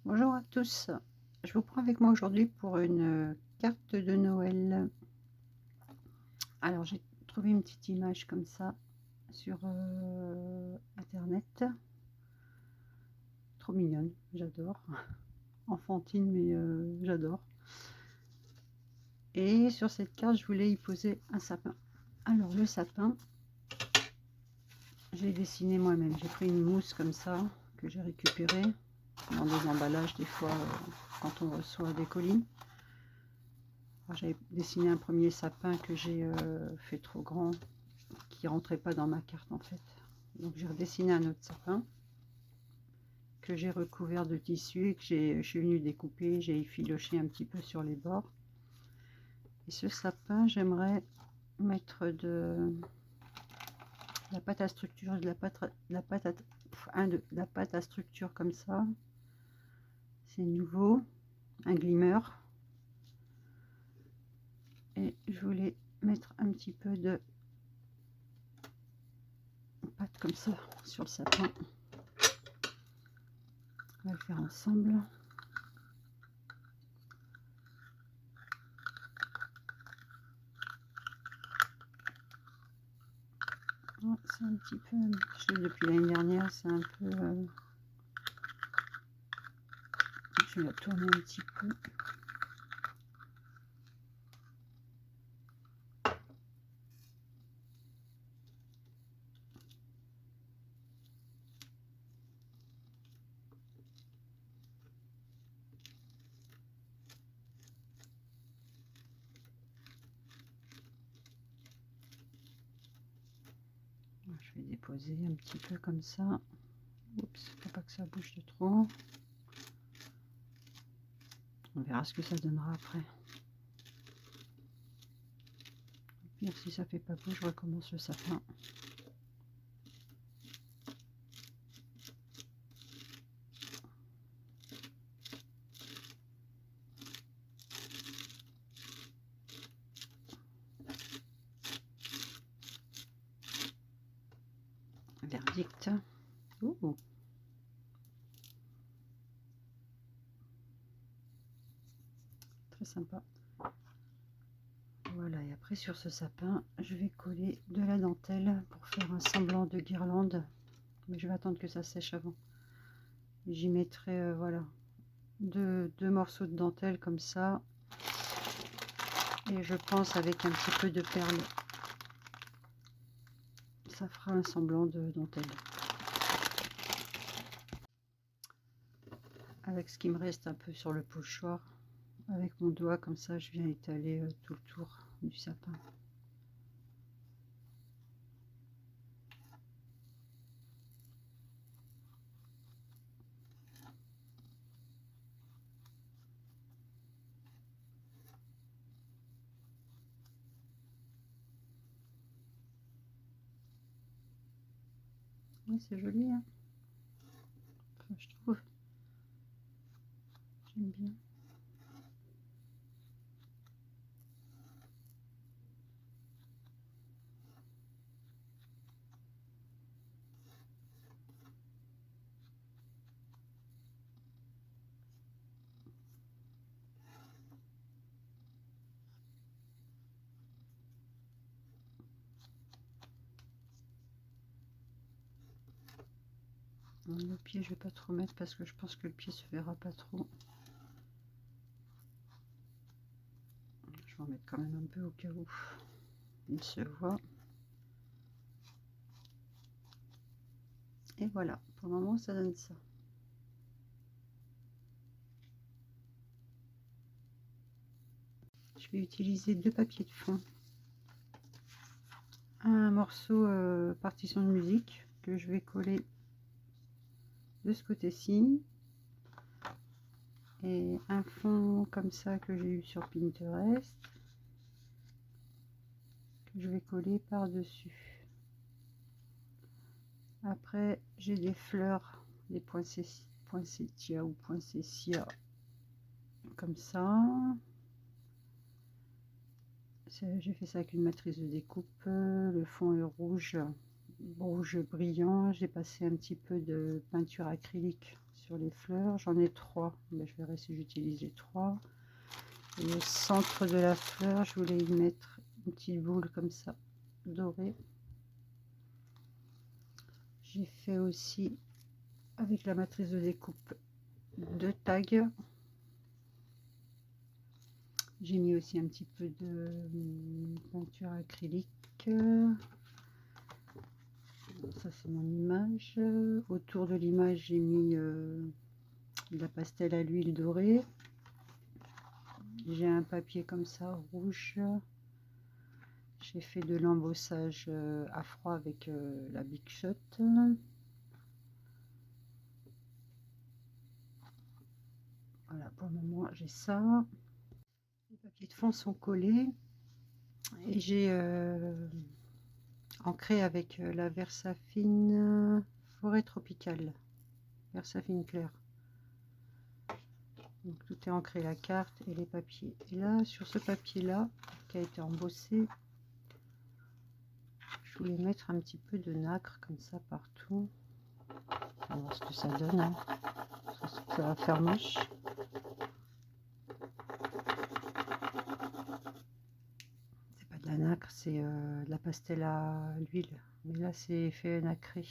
Bonjour à tous, je vous prends avec moi aujourd'hui pour une carte de Noël. Alors j'ai trouvé une petite image comme ça sur internet, trop mignonne, j'adore, enfantine mais j'adore. Et sur cette carte je voulais y poser un sapin. Alors le sapin, j'ai dessiné moi-même, j'ai pris une mousse comme ça que j'ai récupérée dans des emballages des fois quand on reçoit des colis. J'avais dessiné un premier sapin que j'ai fait trop grand, qui rentrait pas dans ma carte en fait. Donc j'ai redessiné un autre sapin que j'ai recouvert de tissu et que je suis venue découper, j'ai effiloché un petit peu sur les bords. Et ce sapin, j'aimerais mettre de la pâte à structure, de la pâte à structure comme ça. C'est nouveau, un glimmer. Et je voulais mettre un petit peu de pâte comme ça sur le sapin. On va le faire ensemble. C'est un petit peu, je l'ai depuis l'année dernière, c'est un peu, je vais la tourner un petit peu. Je vais déposer un petit peu comme ça. Oups, faut pas que ça bouge de trop. On verra ce que ça donnera après. Et si ça fait pas beau, je recommence le sapin. Verdict. Ouh. Très sympa. Voilà, et après sur ce sapin, je vais coller de la dentelle pour faire un semblant de guirlande. Mais je vais attendre que ça sèche avant. J'y mettrai, voilà, deux morceaux de dentelle comme ça. Et je pense avec un petit peu de perles, ça fera un semblant de dentelle. Avec ce qui me reste un peu sur le pochoir, avec mon doigt comme ça, je viens étaler tout le tour du sapin. Oui, c'est joli, hein, enfin, je trouve. J'aime bien. Le pied, je vais pas trop mettre parce que je pense que le pied se verra pas trop. Je vais en mettre quand même un peu au cas où il se voit. Et voilà, pour le moment, ça donne ça. Je vais utiliser deux papiers de fond. Un morceau partition de musique que je vais coller de ce côté-ci. Et un fond comme ça que j'ai eu sur Pinterest. Que je vais coller par-dessus. Après, j'ai des fleurs, des poinsettia ou poinsettia comme ça. J'ai fait ça avec une matrice de découpe. Le fond est rouge, rouge brillant. J'ai passé un petit peu de peinture acrylique sur les fleurs. J'en ai 3, mais je verrai si j'utilise les 3. Et au centre de la fleur, je voulais y mettre une petite boule comme ça, dorée. J'ai fait aussi, avec la matrice de découpe, 2 tags. J'ai mis aussi un petit peu de peinture acrylique. Ça, c'est mon image. Autour de l'image, j'ai mis de la pastel à l'huile dorée. J'ai un papier comme ça, rouge. J'ai fait de l'embossage à froid avec la Big Shot. Voilà, pour le moment, j'ai ça. Les papiers de fond sont collés. Et j'ai ancré avec la Versafine Forêt Tropicale. Versafine clair. Donc tout est ancré, la carte et les papiers. Et là, sur ce papier-là, qui a été embossé, je voulais mettre un petit peu de nacre comme ça partout. On va voir ce que ça donne. Hein. Ça va faire moche. C'est pas de la nacre, c'est de la pastel à l'huile. Mais là, c'est fait nacré.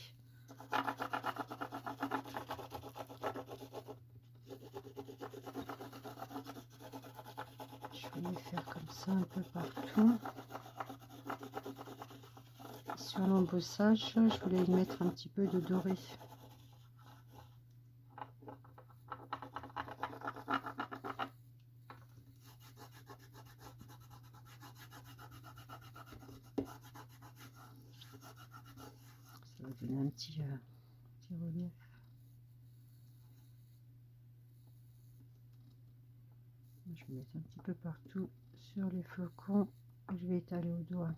Je vais les faire comme ça un peu partout. Sur l'embossage, je voulais y mettre un petit peu de doré. Ça va donner un petit relief. Je vais mettre un petit peu partout sur les flocons. Je vais étaler au doigt.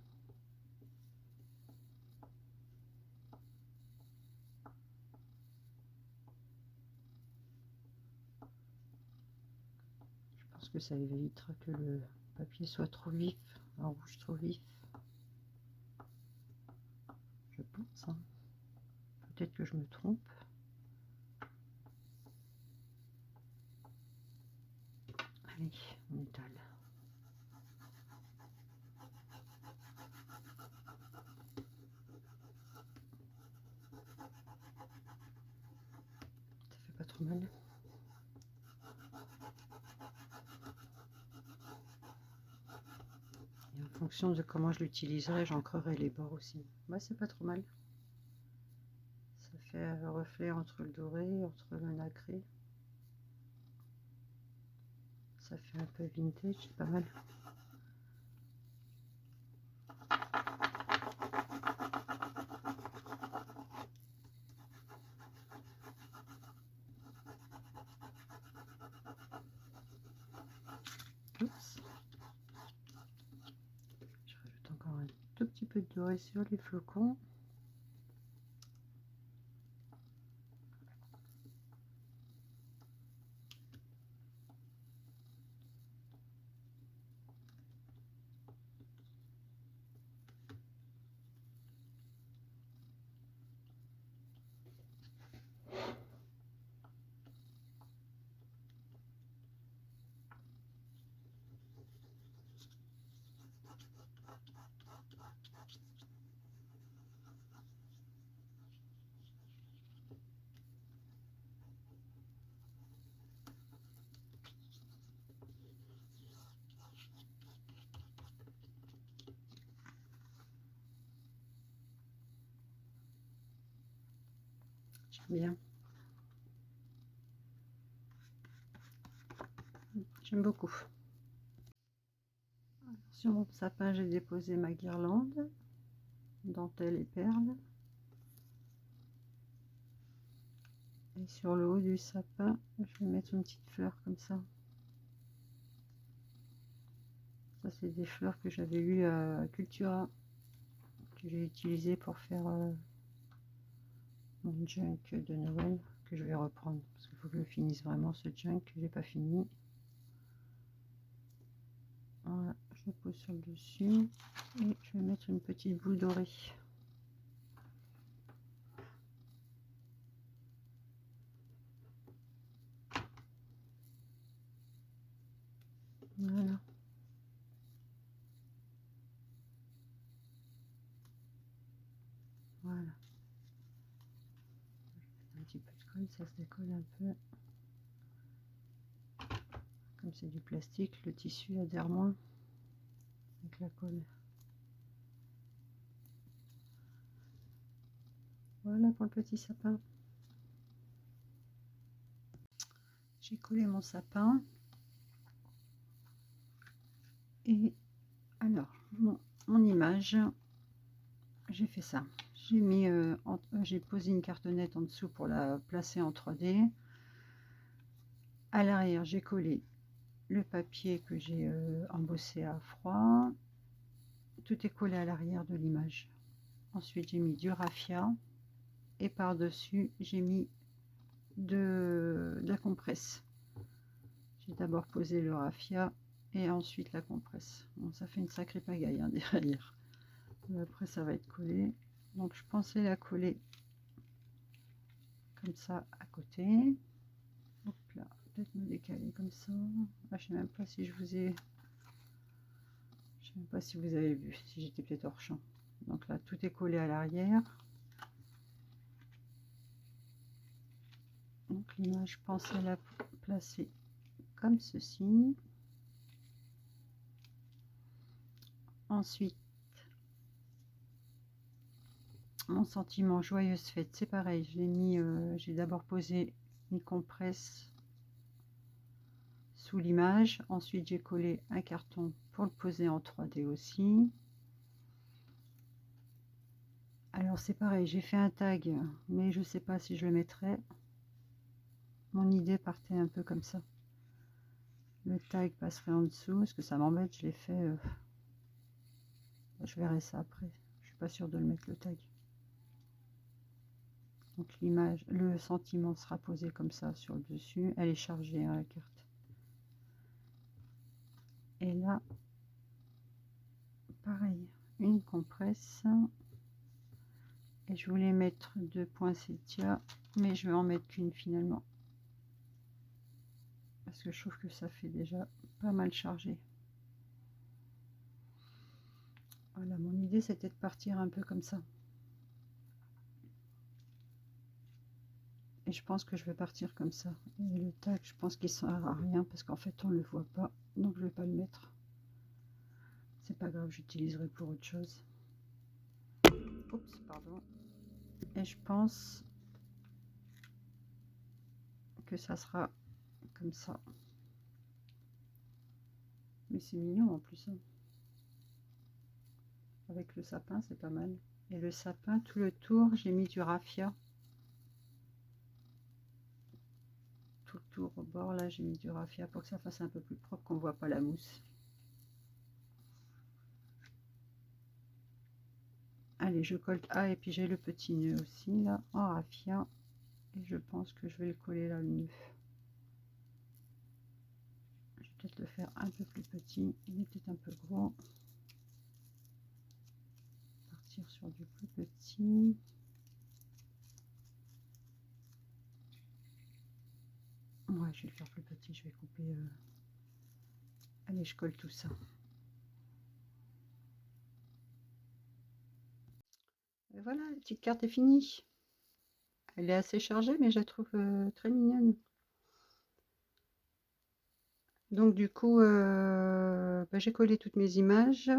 Je pense que ça évitera que le papier soit trop vif, un rouge trop vif. Je pense. Hein. Peut-être que je me trompe. Allez, on étale. Ça fait pas trop mal. Et en fonction de comment je l'utiliserai, j'ancrerai les bords aussi. Ouais, c'est pas trop mal. Ça fait un reflet entre le doré, entre le nacré. Ça fait un peu vintage, c'est pas mal. Oups. Je rajoute encore un tout petit peu de doré sur les flocons. Bien. J'aime beaucoup. Sur mon sapin, j'ai déposé ma guirlande, dentelle et perles. Et sur le haut du sapin, je vais mettre une petite fleur comme ça. Ça, c'est des fleurs que j'avais eues à Cultura, que j'ai utilisé pour faire mon junk de Noël, que je vais reprendre. Parce qu'il faut que je finisse vraiment ce junk que j'ai pas fini. Voilà, je le pose sur le dessus. Et je vais mettre une petite boule dorée. Voilà. Voilà. Un petit peu de colle, ça se décolle un peu. Comme c'est du plastique, le tissu adhère moins avec la colle. Voilà pour le petit sapin. J'ai collé mon sapin. Et alors, mon image, j'ai fait ça. J'ai mis, j'ai posé une cartonnette en dessous pour la placer en 3D. À l'arrière, j'ai collé le papier que j'ai embossé à froid. Tout est collé à l'arrière de l'image. Ensuite, j'ai mis du raffia et par-dessus, j'ai mis de la compresse. J'ai d'abord posé le raffia et ensuite la compresse. Bon, ça fait une sacrée pagaille hein, derrière. Après, ça va être collé. Donc, je pensais la coller comme ça à côté. Hop là, peut-être me décaler comme ça. Ah, je sais même pas si je vous ai... Je sais même pas si vous avez vu, si j'étais peut-être hors champ. Donc là, tout est collé à l'arrière. Donc l'image, je pensais la placer comme ceci. Ensuite, mon sentiment joyeuse fête, c'est pareil. J'ai mis, j'ai d'abord posé une compresse sous l'image. Ensuite, j'ai collé un carton pour le poser en 3D aussi. Alors c'est pareil, j'ai fait un tag, mais je sais pas si je le mettrai. Mon idée partait un peu comme ça. Le tag passerait en dessous. Est-ce que ça m'embête? Je l'ai fait. Je verrai ça après. Je suis pas sûre de le mettre le tag. Donc l'image, le sentiment sera posé comme ça sur le dessus. Elle est chargée hein, la carte. Et là, pareil, une compresse. Et je voulais mettre 2 poinsettias, mais je vais en mettre qu'une finalement. Parce que je trouve que ça fait déjà pas mal chargé. Voilà, mon idée c'était de partir un peu comme ça. Et je pense que je vais partir comme ça. Et le tag, je pense qu'il sert à rien parce qu'en fait on le voit pas. Donc je vais pas le mettre. C'est pas grave, j'utiliserai pour autre chose. Oups, pardon. Et je pense que ça sera comme ça. Mais c'est mignon en plus. Hein. Avec le sapin, c'est pas mal. Et le sapin, tout le tour, j'ai mis du raffia. Tout le tour au bord, là, j'ai mis du raffia pour que ça fasse un peu plus propre, qu'on voit pas la mousse. Allez, je colle. Ah, et puis j'ai le petit nœud aussi, là, en raffia. Et je pense que je vais le coller là, le nœud. Je vais peut-être le faire un peu plus petit. Il est peut-être un peu gros. Partir sur du plus petit. Ouais, je vais le faire plus petit. Je vais couper. Allez, je colle tout ça. Et voilà, la petite carte est finie. Elle est assez chargée, mais je la trouve très mignonne. Donc du coup, j'ai collé toutes mes images.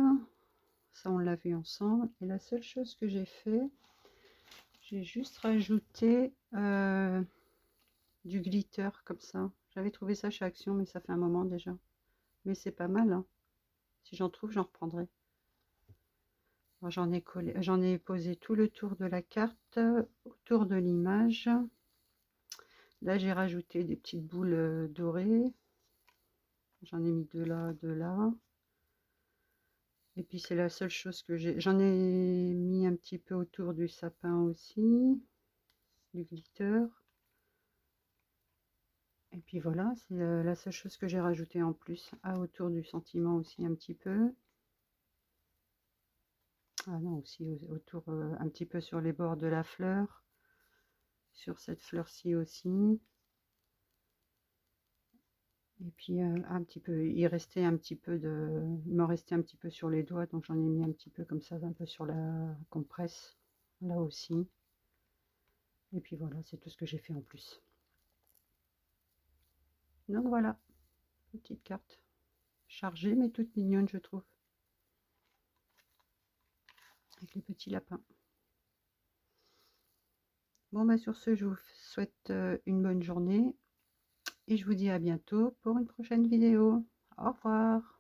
Ça, on l'a vu ensemble. Et la seule chose que j'ai fait, j'ai juste rajouté du glitter comme ça. J'avais trouvé ça chez Action, mais ça fait un moment déjà. Mais c'est pas mal. Hein. Si j'en trouve, j'en reprendrai. J'en ai collé, j'en ai posé tout le tour de la carte, autour de l'image. Là, j'ai rajouté des petites boules dorées. J'en ai mis 2 là, 2 là. Et puis c'est la seule chose que j'ai. J'en ai mis un petit peu autour du sapin aussi, du glitter. Et puis voilà, c'est la seule chose que j'ai rajouté en plus. Ah, autour du sentiment aussi un petit peu. Ah non, aussi autour, un petit peu sur les bords de la fleur. Sur cette fleur-ci aussi. Et puis un petit peu, il m'en restait un petit peu sur les doigts, donc j'en ai mis un petit peu comme ça, un peu sur la compresse, là aussi. Et puis voilà, c'est tout ce que j'ai fait en plus. Donc voilà, petite carte chargée, mais toute mignonne, je trouve. Avec les petits lapins. Bon, bah sur ce, je vous souhaite une bonne journée. Et je vous dis à bientôt pour une prochaine vidéo. Au revoir.